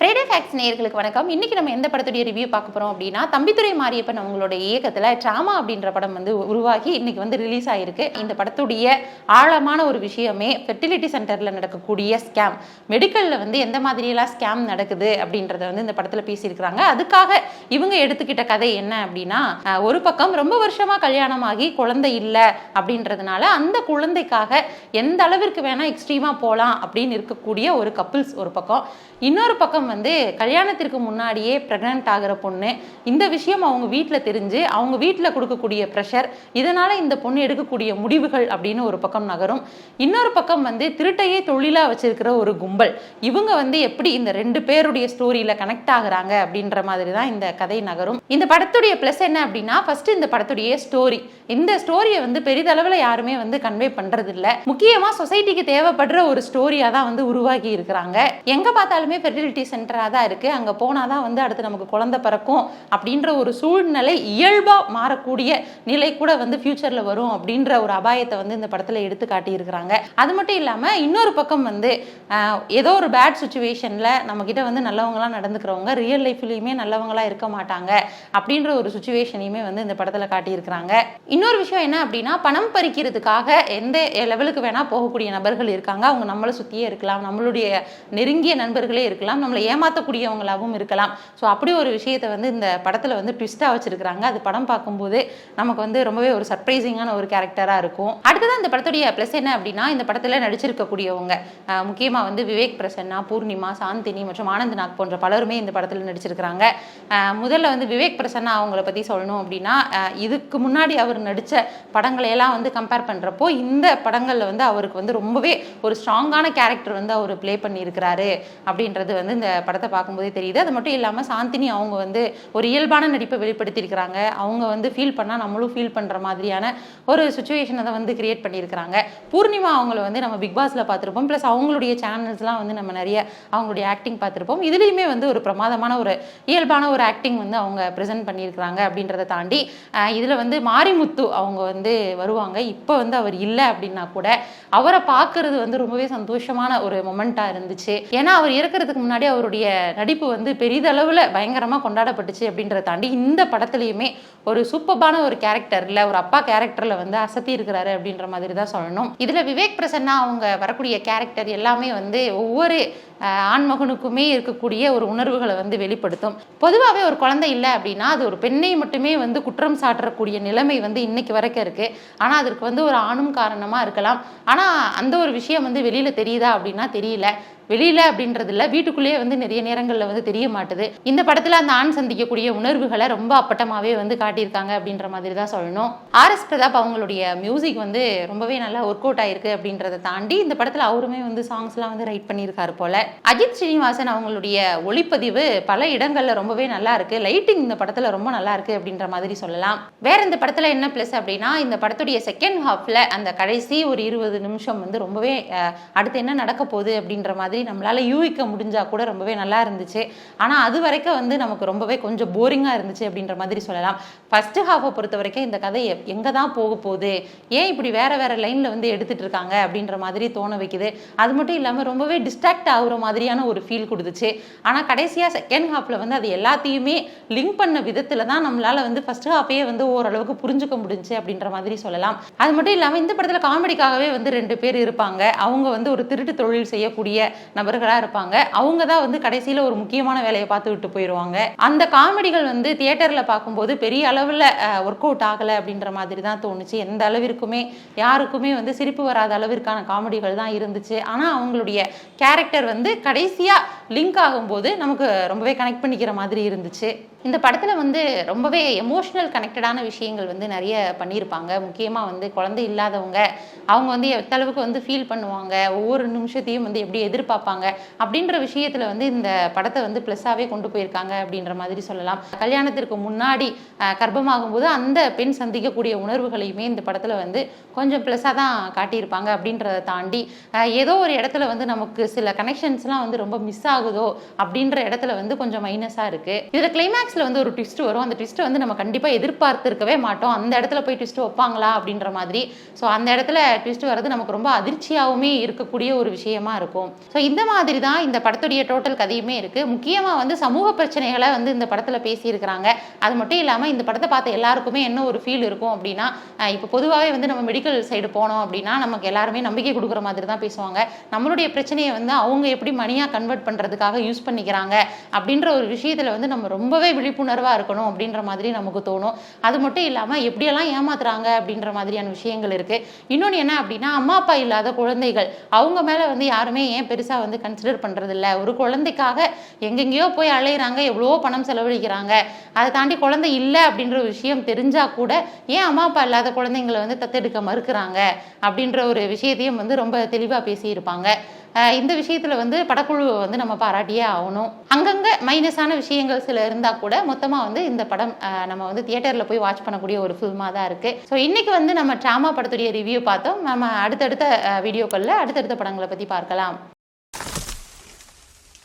Friday facts நேயர்களுக்கு வணக்கம். இன்னைக்கு நம்ம எந்த படத்துடைய ரிவ்யூ பார்க்க போறோம் அப்படின்னா, தம்பிதுரை மாரியப்பன் அவங்களோட இயக்கத்துல டிராமா அப்படின்ற படம் வந்து உருவாகி இன்னைக்கு வந்து ரிலீஸ் ஆயிருக்கு. இந்த படத்துடைய ஆழமான ஒரு விஷயமே ஃபெர்டிலிட்டி சென்டர்ல நடக்கக்கூடிய ஸ்கேம், மெடிக்கல்ல வந்து எந்த மாதிரியெல்லாம் ஸ்கேம் நடக்குது அப்படின்றத வந்து இந்த படத்துல பேசியிருக்கிறாங்க. அதுக்காக இவங்க எடுத்துக்கிட்ட கதை என்ன அப்படின்னா, ஒரு பக்கம் ரொம்ப வருஷமா கல்யாணமாகி குழந்தை இல்லை அப்படின்றதுனால அந்த குழந்தைக்காக எந்த அளவிற்கு வேணா எக்ஸ்ட்ரீமா போகலாம் அப்படின்னு இருக்கக்கூடிய ஒரு கப்பிள்ஸ் ஒரு பக்கம், இன்னொரு பக்கம் வந்து கல்யாணத்திற்கு முன்னாடியே பிரெக்னன்ட் ஆகிற பொண்ணு, இந்த விஷயம் அவங்க வீட்டில் தெரிஞ்சு அவங்க வீட்டில் கொடுக்கக்கூடிய ப்ரெஷர், இதனால இந்த பொண்ணு எடுக்கக்கூடிய முடிவுகள் அப்படின்னு ஒரு பக்கம் நகரும். இன்னொரு பக்கம் வந்து திருட்டையே தொழிலாக வச்சிருக்கிற ஒரு கும்பல், இவங்க வந்து எப்படி இந்த ரெண்டு பேருடைய ஸ்டோரியில கனெக்ட் ஆகுறாங்க அப்படின்ற மாதிரி தான் இந்த கதை நகரும். இந்த படத்துடைய பிளஸ் என்ன அப்படின்னா, ஃபர்ஸ்ட் இந்த படத்துடைய ஸ்டோரி, இந்த ஸ்டோரியை வந்து பெரிதளவில் யாருமே வந்து கன்வே பண்றது இல்லை. முக்கியமா சொசைட்டிக்கு தேவைப்படுற ஒரு ஸ்டோரியா தான் வந்து உருவாக்கி இருக்கிறாங்க. எங்க பார்த்தாலுமே ஃபெர்டிலிட்டி சென்டராக தான் இருக்கு, அங்கே போனால் தான் வந்து அடுத்து நமக்கு குழந்தை பிறக்கும் அப்படின்ற ஒரு சூழ்நிலை இயல்பாக மாறக்கூடிய நிலை கூட வந்து ஃபியூச்சரில் வரும் அப்படின்ற ஒரு அபாயத்தை வந்து இந்த படத்தில் எடுத்து காட்டியிருக்கிறாங்க. அது மட்டும் இல்லாமல் இன்னொரு பக்கம் வந்து ஏதோ ஒரு பேட் சுச்சுவேஷனில் நம்மக்கிட்ட வந்து நல்லவங்களாம் நடந்துக்கிறவங்க ரியல் லைஃப்லையுமே நல்லவங்களாக இருக்க மாட்டாங்க அப்படின்ற ஒரு சுச்சுவேஷனையுமே வந்து இந்த படத்தில் காட்டியிருக்கிறாங்க. இன்னொரு விஷயம் என்ன அப்படின்னா, பணம் பறிக்கிறதுக்காக எந்த லெவலுக்கு வேணால் போகக்கூடிய நபர்கள் இருக்காங்க. அவங்க நம்மளை சுற்றியே இருக்கலாம், நம்மளுடைய நெருங்கிய நண்பர்களே இருக்கலாம், நம்மளை ஏமாற்றக்கூடியவங்களாகவும் இருக்கலாம். ஸோ அப்படி ஒரு விஷயத்தை வந்து இந்த படத்தில் வந்து ட்விஸ்டாக வச்சிருக்கிறாங்க. அது படம் பார்க்கும்போது நமக்கு வந்து ரொம்பவே ஒரு சர்ப்ரைசிங்கான ஒரு கேரக்டராக இருக்கும். அடுத்ததான் இந்த படத்துடைய ப்ளஸ் என்ன அப்படின்னா, இந்த படத்தில் நடிச்சிருக்கக்கூடியவங்க முக்கியமாக வந்து விவேக் பிரசன்னா, பூர்ணிமா, சாந்தினி மற்றும் ஆனந்த் நாக் போன்ற பலருமே இந்த படத்தில் நடிச்சிருக்கிறாங்க. முதல்ல வந்து விவேக் பிரசன்னா அவங்கள பற்றி சொல்லணும் அப்படின்னா, இதுக்கு முன்னாடி அவர் நடித்த படங்களையெல்லாம் வந்து கம்பேர் பண்ணுறப்போ இந்த படங்களில் வந்து அவருக்கு வந்து ரொம்பவே ஒரு ஸ்ட்ராங்கான கேரக்டர் வந்து அவர் ப்ளே பண்ணியிருக்கிறாரு அப்படின்றது வந்து இந்த படத்தை பார்க்கும்போதே தெரியுது. அது மட்டும் இல்லாமல் சாந்தினி அவங்க வந்து ஒரு இயல்பான நடிப்பை வெளிப்படுத்தியிருக்கிறாங்க. அவங்க வந்து ஃபீல் பண்ணால் நம்மளும் ஃபீல் பண்ணுற மாதிரியான ஒரு சுச்சுவேஷனை தான் வந்து கிரியேட் பண்ணியிருக்கிறாங்க. பூர்ணிமா அவங்கள வந்து நம்ம பிக் பாஸில் பார்த்துருப்போம், ப்ளஸ் அவங்களுடைய சேனல்ஸ்லாம் வந்து நம்ம நிறைய அவங்களுடைய ஆக்டிங் பார்த்துருப்போம். இதுலேயுமே வந்து ஒரு பிரமாதமான ஒரு இயல்பான ஒரு ஆக்டிங் வந்து அவங்க ப்ரெசென்ட் பண்ணியிருக்கிறாங்க. அப்படின்றத தாண்டி இதில் வந்து மாரிமுத்து அவங்க வந்து வருவாங்க. இப்போ வந்து அவர் இல்லை அப்படின்னா கூட அவரை பார்க்கறது வந்து ரொம்பவே சந்தோஷமான ஒரு மொமெண்ட்டாக இருந்துச்சு. ஏன்னா அவர் இருக்கிறதுக்கு முன்னாடி அவருடைய நடிப்பு வந்து பெரிதளவில் பயங்கரமாக கொண்டாடப்பட்டுச்சு. அப்படின்றத தாண்டி இந்த படத்துலையுமே ஒரு சூப்பர்பான ஒரு கேரக்டரில், ஒரு அப்பா கேரக்டரில் வந்து அசத்தி இருக்கிறாரு அப்படின்ற மாதிரி தான் சொல்லணும். இதில் விவேக் பிரசன்னா அவங்க வரக்கூடிய கேரக்டர் எல்லாமே வந்து ஒவ்வொரு ஆண்மகனுக்குமே இருக்கக்கூடிய ஒரு உணர்வுகளை வந்து வெளிப்படுத்தும். பொதுவாகவே ஒரு குழந்தை இல்லை அப்படின்னா அது ஒரு பெண்ணை மட்டுமே வந்து குற்றம் சாட்டக்கூடிய நிலைமை வந்து இன்னைக்கு வரைக்கும் இருக்கு. ஆனால் அதற்கு வந்து ஒரு ஆணும் காரணமாக இருக்கலாம். ஆனால் அந்த ஒரு விஷயம் வந்து வெளியில் தெரியுதா அப்படின்னா தெரியல. வெளியில அப்படின்றது இல்லை, வீட்டுக்குள்ளேயே வந்து நிறைய நேரங்களில் வந்து தெரிய மாட்டுது. இந்த படத்தில் அந்த ஆண் சந்திக்கக்கூடிய உணர்வுகளை ரொம்ப அப்பட்டமாகவே வந்து காட்டியிருக்காங்க அப்படின்ற மாதிரி தான் சொல்லணும். ஆர்எஸ் பிரதாப் அவங்களுடைய மியூசிக் வந்து ரொம்பவே நல்லா ஒர்க் அவுட் ஆயிருக்கு. அப்படின்றத தாண்டி இந்த படத்தில் அவருமே வந்து சாங்ஸ்லாம் வந்து ரைட் பண்ணியிருக்காரு போல. அஜித் ஸ்ரீனிவாசன் அவங்களுடைய ஒளிப்பதிவு பல இடங்களில் ரொம்பவே நல்லா இருக்கு. லைட்டிங் இந்த படத்தில் ரொம்ப நல்லா இருக்கு அப்படின்ற மாதிரி சொல்லலாம். வேற இந்த படத்தில் என்ன ப்ளஸ் அப்படின்னா, இந்த படத்துடைய செகண்ட் ஹாஃப்ல அந்த கடைசி ஒரு 20 நிமிஷம் வந்து ரொம்பவே அடுத்து என்ன நடக்க போகுது அப்படின்ற மாதிரி நம்மளால யூகிக்க முடிஞ்சா கூட ரொம்பவே நல்லா இருந்துச்சு. ஆனா அது வரைக்கும் வந்து நமக்கு ரொம்பவே கொஞ்சம் போரிங்கா இருந்துச்சு அப்படின்ற மாதிரி சொல்லலாம். ஃபர்ஸ்ட் ஹாஃபை பொறுத்த வரைக்கும் இந்த கதை எங்க தான் போக போகுது, ஏன் இப்படி வேற வேற லைன்ல வந்து எடுத்துட்டு இருக்காங்க அப்படின்ற மாதிரி தோண வைக்குது. அது மட்டும் இல்லாம ரொம்பவே டிஸ்ட்ராக்ட் ஆகுற மாதிரியான ஒரு ஃபீல் கொடுத்துச்சு. ஆனா கடைசியா செகண்ட் ஹாஃப்ல வந்து அது எல்லாத்தையுமே லிங்க் பண்ண விதத்துல தான் நம்மளால வந்து ஃபர்ஸ்ட் ஹாஃபையே வந்து ஓரளவுக்கு புரிஞ்சுக்க முடிஞ்சு அப்படின்ற மாதிரி சொல்லலாம். அது மட்டும் இல்லாம இந்த படத்துல காமெடிக்காகவே வந்து 2 பேர் இருப்பாங்க. அவங்க வந்து ஒரு திருட்டு தொழில் செய்யக்கூடிய நபர்களா இருப்பாங்க. அவங்க தான் வந்து கடைசியில ஒரு முக்கியமான வேலையை பார்த்து விட்டு போயிடுவாங்க. அந்த காமெடிகள் வந்து தியேட்டர்ல பார்க்கும்போது பெரிய அளவுல ஒர்க் அவுட் ஆகலை அப்படின்ற மாதிரி தான் தோணுச்சு. எந்த அளவிற்குமே யாருக்குமே வந்து சிரிப்பு வராத அளவிற்கான காமெடிகள் தான் இருந்துச்சு. ஆனா அவங்களுடைய கேரக்டர் வந்து கடைசியா லிங்க் ஆகும்போது நமக்கு ரொம்பவே கனெக்ட் பண்ணிக்கிற மாதிரி இருந்துச்சு. இந்த படத்தில் வந்து ரொம்பவே எமோஷ்னல் கனெக்டடான விஷயங்கள் வந்து நிறைய பண்ணியிருப்பாங்க. முக்கியமாக வந்து குழந்தை இல்லாதவங்க அவங்க வந்து எத்தளவுக்கு வந்து ஃபீல் பண்ணுவாங்க, ஒவ்வொரு நிமிஷத்தையும் வந்து எப்படி எதிர்பார்ப்பாங்க அப்படின்ற விஷயத்தில் வந்து இந்த படத்தை வந்து ப்ளஸ்ஸாகவே கொண்டு போயிருக்காங்க அப்படின்ற மாதிரி சொல்லலாம். கல்யாணத்திற்கு முன்னாடி கர்ப்பமாகும்போது அந்த பெண் சந்திக்கக்கூடிய உணர்வுகளையுமே இந்த படத்தில் வந்து கொஞ்சம் ப்ளஸ்ஸாக தான் காட்டியிருப்பாங்க. அப்படின்றத தாண்டி ஏதோ ஒரு இடத்துல வந்து நமக்கு சில கனெக்ஷன்ஸ்லாம் வந்து ரொம்ப மிஸ் ஆகுதோ அப்படின்ற இடத்துல வந்து கொஞ்சம் மைனஸாக இருக்குது. இதில் கிளைமேக்ஸ் கிளைமேக்ஸில் வந்து ஒரு ட்விஸ்ட் வரும். அந்த ட்விஸ்ட்டை வந்து நம்ம கண்டிப்பாக எதிர்பார்த்துருக்கவே மாட்டோம். அந்த இடத்துல போய் ட்விஸ்ட் வைப்பாங்களா அப்படின்ற மாதிரி. ஸோ அந்த இடத்துல ட்விஸ்ட் வர்றது நமக்கு ரொம்ப அதிர்ச்சியாகவுமே இருக்கக்கூடிய ஒரு விஷயமா இருக்கும். ஸோ இந்த மாதிரி தான் இந்த படத்துடைய டோட்டல் கதையுமே இருக்குது. முக்கியமாக வந்து சமூக பிரச்சனைகளை வந்து இந்த படத்தில் பேசியிருக்கிறாங்க. அது மட்டும் இல்லாமல் இந்த படத்தை பார்த்த எல்லாருக்குமே என்ன ஒரு ஃபீல் இருக்கும் அப்படின்னா, இப்போ பொதுவாகவே வந்து நம்ம மெடிக்கல் சைடு போனோம் அப்படின்னா நமக்கு எல்லாருமே நம்பிக்கை கொடுக்குற மாதிரி தான் பேசுவாங்க. நம்மளுடைய பிரச்சனையை வந்து அவங்க எப்படி மணியாக கன்வெர்ட் பண்ணுறதுக்காக யூஸ் பண்ணிக்கிறாங்க அப்படின்ற ஒரு விஷயத்தில் வந்து நம்ம ரொம்பவே விழிப்புணர்வாக இருக்கணும் அப்படின்ற மாதிரி நமக்கு தோணும். அது மட்டும் இல்லாமல் எப்படியெல்லாம் ஏமாத்துறாங்க அப்படின்ற மாதிரியான விஷயங்கள் இருக்குது. இன்னொன்று என்ன அப்படின்னா, அம்மா அப்பா இல்லாத குழந்தைகள் அவங்க மேலே வந்து யாருமே ஏன் பெருசாக வந்து கன்சிடர் பண்ணுறதில்ல. ஒரு குழந்தைக்காக எங்கெங்கேயோ போய் அலையிறாங்க, எவ்வளோ பணம் செலவழிக்கிறாங்க. அதை தாண்டி குழந்தை இல்லை அப்படின்ற ஒரு விஷயம் தெரிஞ்சால் கூட ஏன் அம்மா அப்பா இல்லாத குழந்தைங்களை வந்து தத்தெடுக்க மறுக்கிறாங்க அப்படின்ற ஒரு விஷயத்தையும் வந்து ரொம்ப தெளிவாக பேசியிருப்பாங்க. இந்த விஷயத்தில் வந்து படக்குழுவை வந்து நம்ம பாராட்டியே ஆகணும். அங்கங்கே மைனஸான விஷயங்கள் சில இருந்தால் கூட மொத்தமாக வந்து இந்த படம் நம்ம வந்து தியேட்டரில் போய் வாட்ச் பண்ணக்கூடிய ஒரு ஃபில்மாக தான் இருக்குது. ஸோ இன்றைக்கி வந்து நம்ம ட்ராமா படத்துடைய ரிவ்யூ பார்த்தோம். நம்ம அடுத்தடுத்த வீடியோக்களில் அடுத்தடுத்த படங்களை பற்றி பார்க்கலாம்.